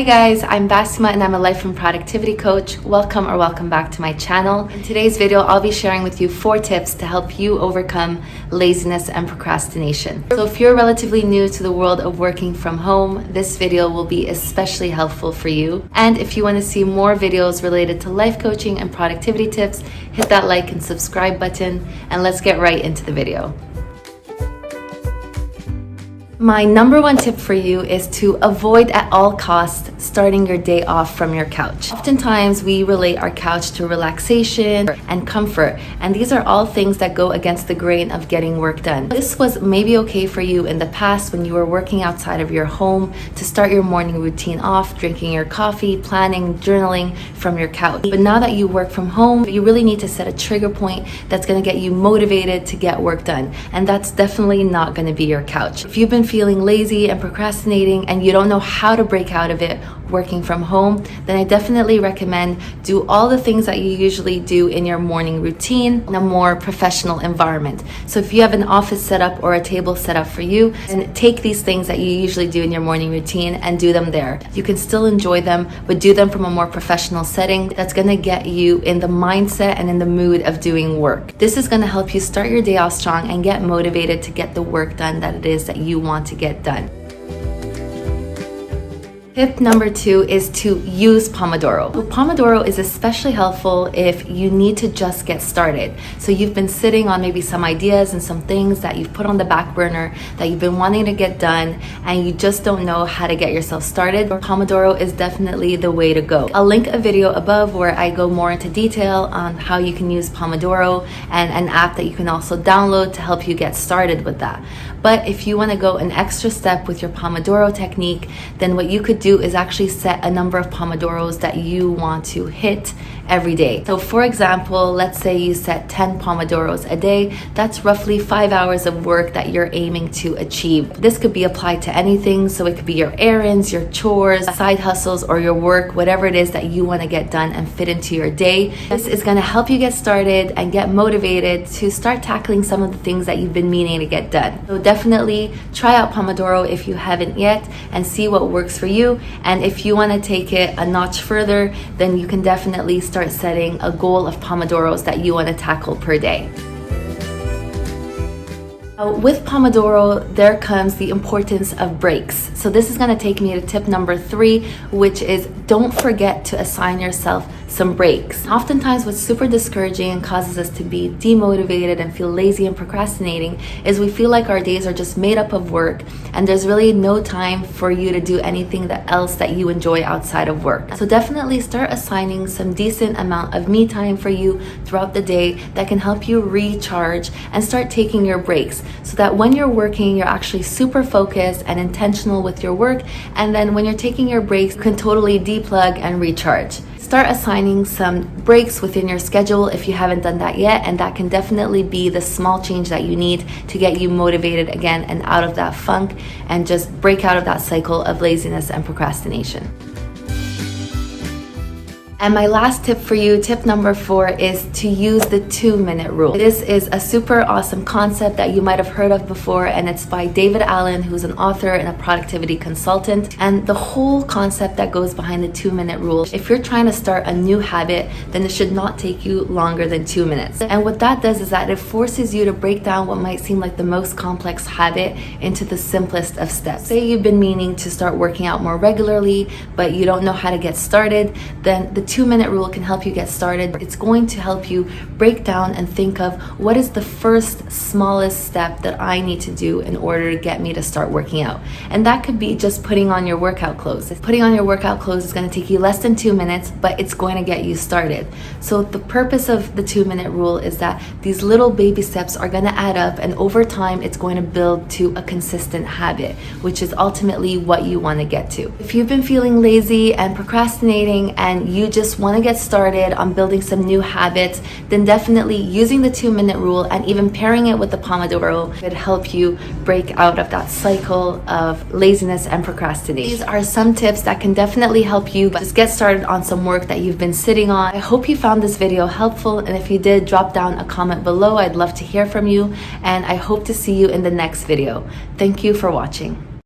Hey guys, I'm Bassima and I'm a life and productivity coach. Welcome back to my channel. In today's video, I'll be sharing with you 4 tips to help you overcome laziness and procrastination. So if you're relatively new to the world of working from home, this video will be especially helpful for you. And if you want to see more videos related to life coaching and productivity tips, hit that like and subscribe button and let's get right into the video. My number 1 tip for you is to avoid at all costs starting your day off from your couch. Oftentimes we relate our couch to relaxation and comfort, and these are all things that go against the grain of getting work done. This was maybe okay for you in the past when you were working outside of your home to start your morning routine off, drinking your coffee, planning, journaling from your couch. But now that you work from home, you really need to set a trigger point that's going to get you motivated to get work done, and that's definitely not going to be your couch. If you've been feeling lazy and procrastinating and you don't know how to break out of it working from home, then I definitely recommend do all the things that you usually do in your morning routine in a more professional environment. So if you have an office set up or a table set up for you, then take these things that you usually do in your morning routine and do them there. You can still enjoy them, but do them from a more professional setting that's going to get you in the mindset and in the mood of doing work. This is going to help you start your day off strong and get motivated to get the work done that it is that you want to get done. Tip number 2 is to use Pomodoro. So Pomodoro is especially helpful if you need to just get started. So you've been sitting on maybe some ideas and some things that you've put on the back burner that you've been wanting to get done and you just don't know how to get yourself started. Pomodoro is definitely the way to go. I'll link a video above where I go more into detail on how you can use Pomodoro and an app that you can also download to help you get started with that. But if you want to go an extra step with your Pomodoro technique, then what you could do is actually set a number of Pomodoros that you want to hit every day. So for example, let's say you set 10 Pomodoros a day. That's roughly 5 hours of work that you're aiming to achieve. This could be applied to anything. So it could be your errands, your chores, side hustles, or your work, whatever it is that you want to get done and fit into your day. This is going to help you get started and get motivated to start tackling some of the things that you've been meaning to get done. So definitely try out Pomodoro if you haven't yet and see what works for you. And if you want to take it a notch further, then you can definitely start setting a goal of Pomodoros that you want to tackle per day. With Pomodoro, there comes the importance of breaks. So this is going to take me to tip number 3, which is don't forget to assign yourself some breaks. Oftentimes what's super discouraging and causes us to be demotivated and feel lazy and procrastinating is we feel like our days are just made up of work and there's really no time for you to do anything else that you enjoy outside of work. So definitely start assigning some decent amount of me time for you throughout the day that can help you recharge and start taking your breaks so that when you're working, you're actually super focused and intentional with your work, and then when you're taking your breaks, you can totally deplug and recharge. Start assigning some breaks within your schedule if you haven't done that yet, and that can definitely be the small change that you need to get you motivated again and out of that funk and just break out of that cycle of laziness and procrastination. And my last tip for you, tip number 4, is to use the 2-minute rule. This is a super awesome concept that you might have heard of before, and it's by David Allen, who's an author and a productivity consultant. And the whole concept that goes behind the 2-minute rule, if you're trying to start a new habit, then it should not take you longer than 2 minutes. And what that does is that it forces you to break down what might seem like the most complex habit into the simplest of steps. Say you've been meaning to start working out more regularly, but you don't know how to get started, then the 2-minute rule can help you get started. It's going to help you break down and think of what is the first smallest step that I need to do in order to get me to start working out. And that could be just putting on your workout clothes. Putting on your workout clothes is going to take you less than 2 minutes, but it's going to get you started. So the purpose of the 2-minute rule is that these little baby steps are going to add up, and over time it's going to build to a consistent habit, which is ultimately what you want to get to. If you've been feeling lazy and procrastinating and you just want to get started on building some new habits, then definitely using the 2-minute rule and even pairing it with the Pomodoro could help you break out of that cycle of laziness and procrastination. These are some tips that can definitely help you just get started on some work that you've been sitting on. I hope you found this video helpful, and if you did, drop down a comment below. I'd love to hear from you, and I hope to see you in the next video. Thank you for watching.